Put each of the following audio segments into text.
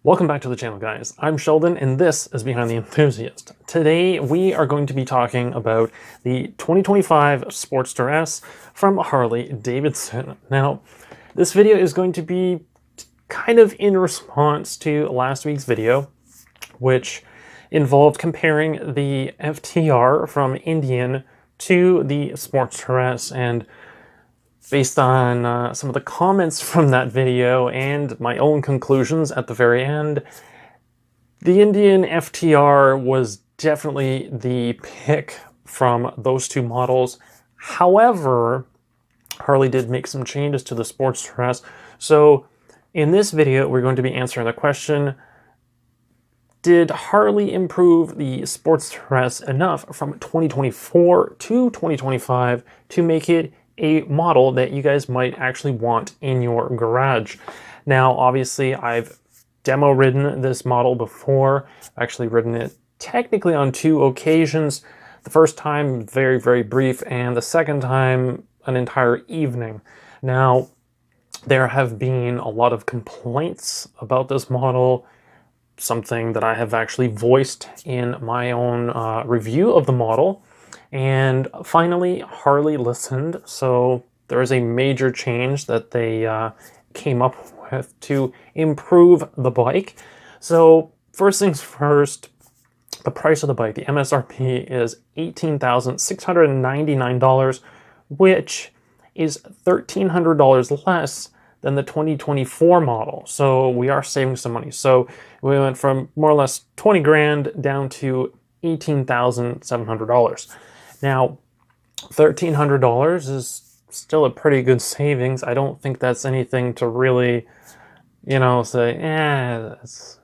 Welcome back to the channel, guys. I'm Sheldon, and this is Behind the Enthusiast. Today, we are going to be talking about the 2025 Sportster S from Harley Davidson. Now, this video is going to be kind of in response to last week's video, which involved comparing the FTR from Indian to the Sportster S, and based on some of the comments from that video and my own conclusions at the very end, the Indian FTR was definitely the pick from those two models. However, Harley did make some changes to the Sportster S. So in this video, we're going to be answering the question, did Harley improve the Sportster S enough from 2024 to 2025 to make it a model that you guys might actually want in your garage? Now, obviously, I've demo ridden this model before. I've actually ridden it technically on 2 occasions. The first time, very, very brief, and the second time, an entire evening. Now, there have been a lot of complaints about this model, something that I have actually voiced in my own review of the model. And finally, Harley listened, so there is a major change that they came up with to improve the bike. So first things first, the price of the bike, the MSRP is $18,699, which is $1,300 less than the 2024 model. So we are saving some money. So we went from more or less 20 grand down to $18,700. Now, $1,300 is still a pretty good savings. I don't think that's anything to really, say, it's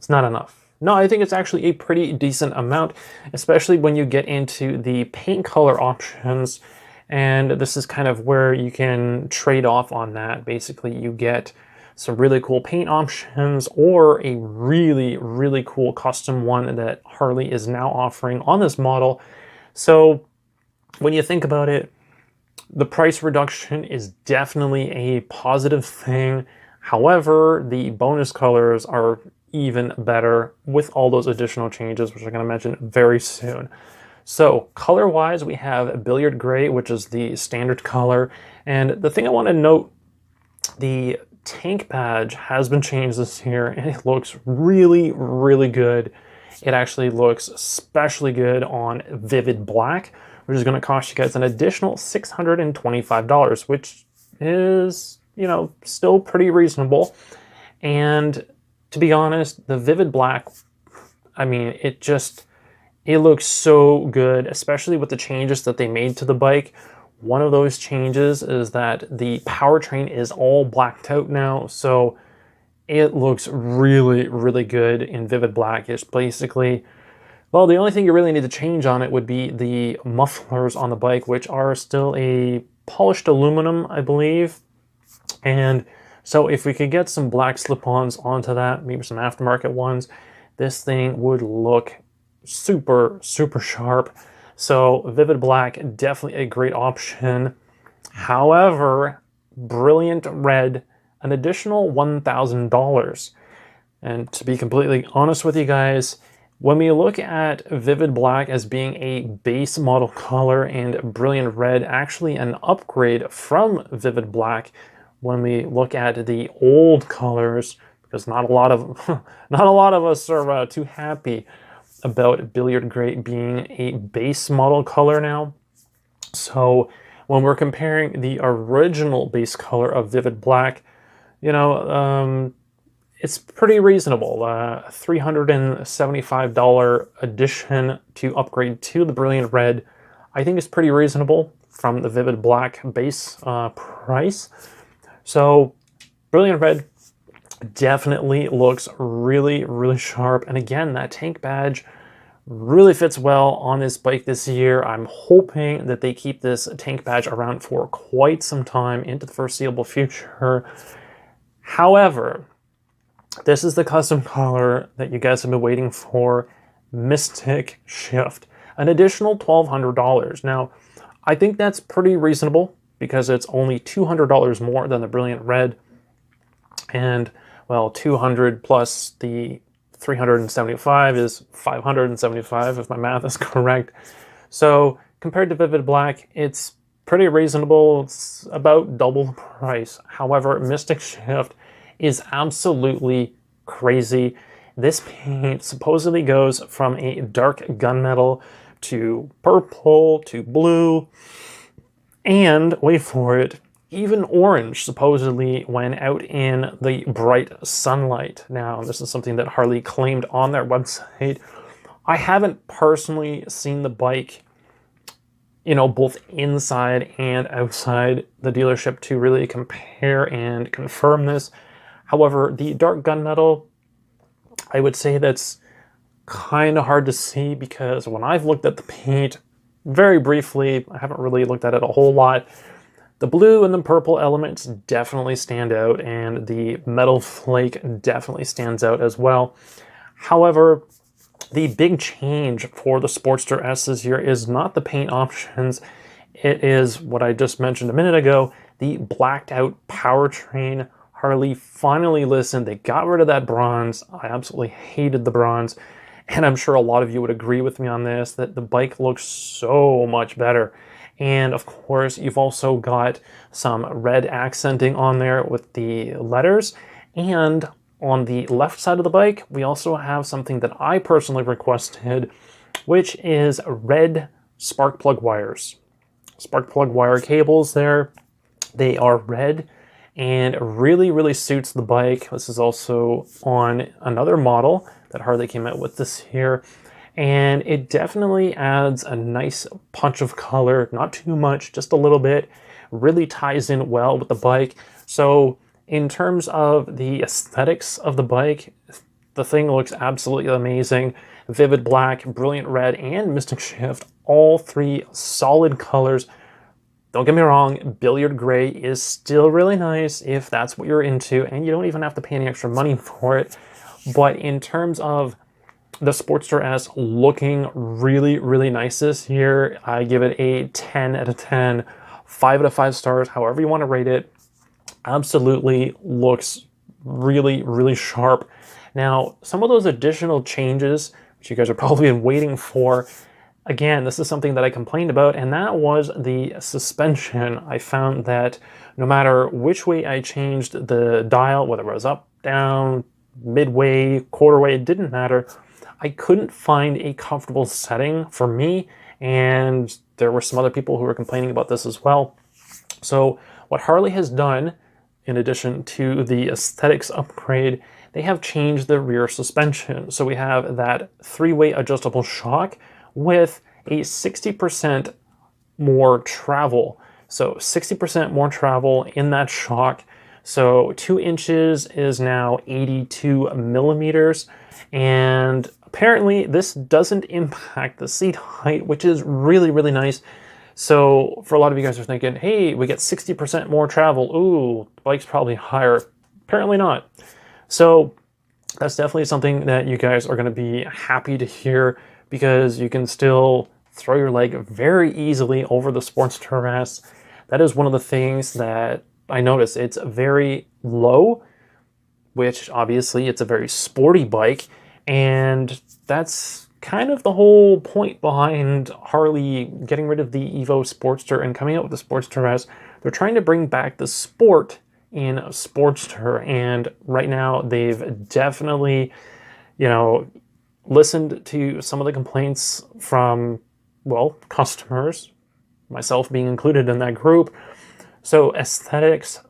not enough. No, I think it's actually a pretty decent amount, especially when you get into the paint color options. And this is kind of where you can trade off on that. Basically, you get some really cool paint options or a really, really cool custom one that Harley is now offering on this model. So when you think about it, the price reduction is definitely a positive thing. However, the bonus colors are even better with all those additional changes, which I'm going to mention very soon. So color-wise, we have Billiard Gray, which is the standard color. And the thing I want to note, the tank badge has been changed this year, and it looks really, really good. It actually looks especially good on Vivid Black, which is going to cost you guys an additional $625, which is, still pretty reasonable. And to be honest, the Vivid Black, I mean, it looks so good, especially with the changes that they made to the bike. One of those changes is that the powertrain is all blacked out now, so it looks really, really good in Vivid Black. It's basically, well, the only thing you really need to change on it would be the mufflers on the bike, which are still a polished aluminum, I believe. And so if we could get some black slip-ons onto that, maybe some aftermarket ones, this thing would look super, super sharp. So Vivid Black, definitely a great option. However, Brilliant Red, an additional $1,000. And to be completely honest with you guys, when we look at Vivid Black as being a base model color and Brilliant Red actually an upgrade from Vivid Black, when we look at the old colors, because not a lot of us are too happy about Billiard Gray being a base model color now. So when we're comparing the original base color of Vivid Black, it's pretty reasonable. $375 addition to upgrade to the Brilliant Red, I think is pretty reasonable from the Vivid Black base price. So Brilliant Red definitely looks really, really sharp. And again, that tank badge really fits well on this bike this year. I'm hoping that they keep this tank badge around for quite some time into the foreseeable future. However, this is the custom color that you guys have been waiting for, Mystic Shift, an additional $1,200. Now, I think that's pretty reasonable because it's only $200 more than the Brilliant Red. And well, 200 plus the 375 is 575, if my math is correct. So compared to Vivid Black, it's pretty reasonable. It's about double the price. However, Mystic Shift is absolutely crazy. This paint supposedly goes from a dark gunmetal to purple to blue, and wait for it, even orange, supposedly, when out in the bright sunlight. Now, this is something that Harley claimed on their website. I haven't personally seen the bike, you know, both inside and outside the dealership to really compare and confirm this. However, the dark gunmetal, I would say that's kind of hard to see, because when I've looked at the paint very briefly, I haven't really looked at it a whole lot, the blue and the purple elements definitely stand out, and the metal flake definitely stands out as well. However, the big change for the Sportster S this year is not the paint options. It is what I just mentioned a minute ago, the blacked out powertrain. Harley finally listened. They got rid of that bronze. I absolutely hated the bronze. And I'm sure a lot of you would agree with me on this, that the bike looks so much better. And of course, you've also got some red accenting on there with the letters. And on the left side of the bike, we also have something that I personally requested, which is red spark plug wires. Spark plug wire cables there. They are red and really suits the bike. This is also on another model that Harley came out with this year. And it definitely adds a nice punch of color, not too much, just a little bit. Really ties in well with the bike. So in terms of the aesthetics of the bike, the thing looks absolutely amazing. Vivid Black, Brilliant Red, and Mystic Shift, all three solid colors. Don't get me wrong, Billiard Gray is still really nice if that's what you're into, and you don't even have to pay any extra money for it. But in terms of the Sportster S looking really nice this year, I give it a 10 out of 10, 5 out of 5 stars, however you want to rate it. Absolutely looks really sharp. Now, some of those additional changes, which you guys are probably been waiting for, again, this is something that I complained about, and that was the suspension. I found that no matter which way I changed the dial, whether it was up, down, midway, quarterway, it didn't matter. I couldn't find a comfortable setting for me, and there were some other people who were complaining about this as well. So what Harley has done, in addition to the aesthetics upgrade, they have changed the rear suspension. So we have that three-way adjustable shock with a 60% more travel. So 60% more travel in that shock. So 2 inches is now 82 millimeters. And apparently this doesn't impact the seat height, which is really nice. So for a lot of you guys are thinking, hey, we get 60% more travel. Ooh, the bike's probably higher. Apparently not. So that's definitely something that you guys are going to be happy to hear, because you can still throw your leg very easily over the Sportster S. That is one of the things that I noticed. It's very low, which obviously it's a very sporty bike, and that's kind of the whole point behind Harley getting rid of the Evo Sportster and coming out with the Sportster S. They're trying to bring back the sport in a Sportster, and right now they've definitely, you know, listened to some of the complaints from, well, customers, myself being included in that group. So aesthetics,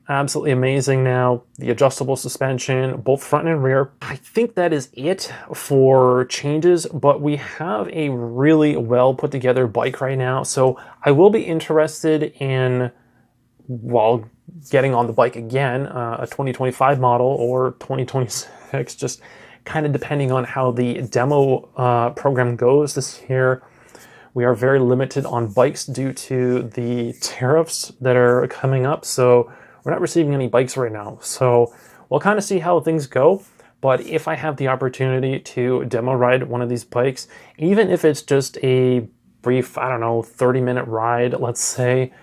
absolutely amazing now. The adjustable suspension, both front and rear. I think that is it for changes, but we have a really well put together bike right now. So I will be interested in, well, getting on the bike again, a 2025 model or 2026, just kind of depending on how the demo program goes this year. We are very limited on bikes due to the tariffs that are coming up, so we're not receiving any bikes right now. So we'll kind of see how things go, but if I have the opportunity to demo ride one of these bikes, even if it's just a brief, I don't know, 30-minute ride, let's say,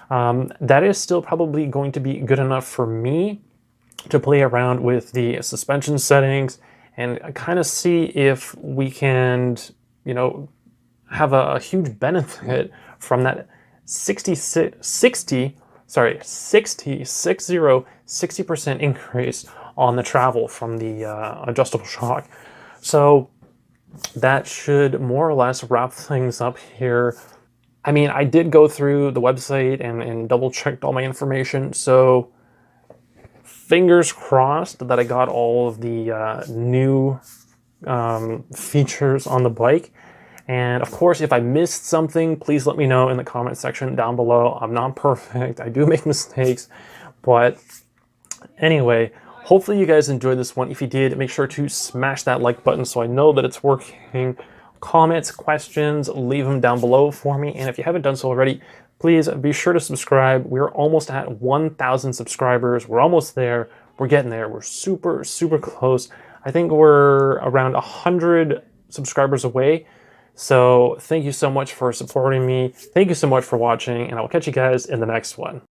that is still probably going to be good enough for me to play around with the suspension settings and kind of see if we can, you know, have a huge benefit from that 60% increase on the travel from the adjustable shock. So that should more or less wrap things up here. I mean, I did go through the website and double checked all my information, so fingers crossed that I got all of the new features on the bike. And of course, if I missed something, please let me know in the comment section down below. I'm not perfect, I do make mistakes, but anyway, hopefully you guys enjoyed this one. If you did, make sure to smash that like button so I know that it's working. Comments, questions, leave them down below for me. And if you haven't done so already, please be sure to subscribe. We're almost at 1,000 subscribers. We're almost there. We're getting there. We're super, super close. I think we're around 100 subscribers away. So thank you so much for supporting me. Thank you so much for watching, and I will catch you guys in the next one.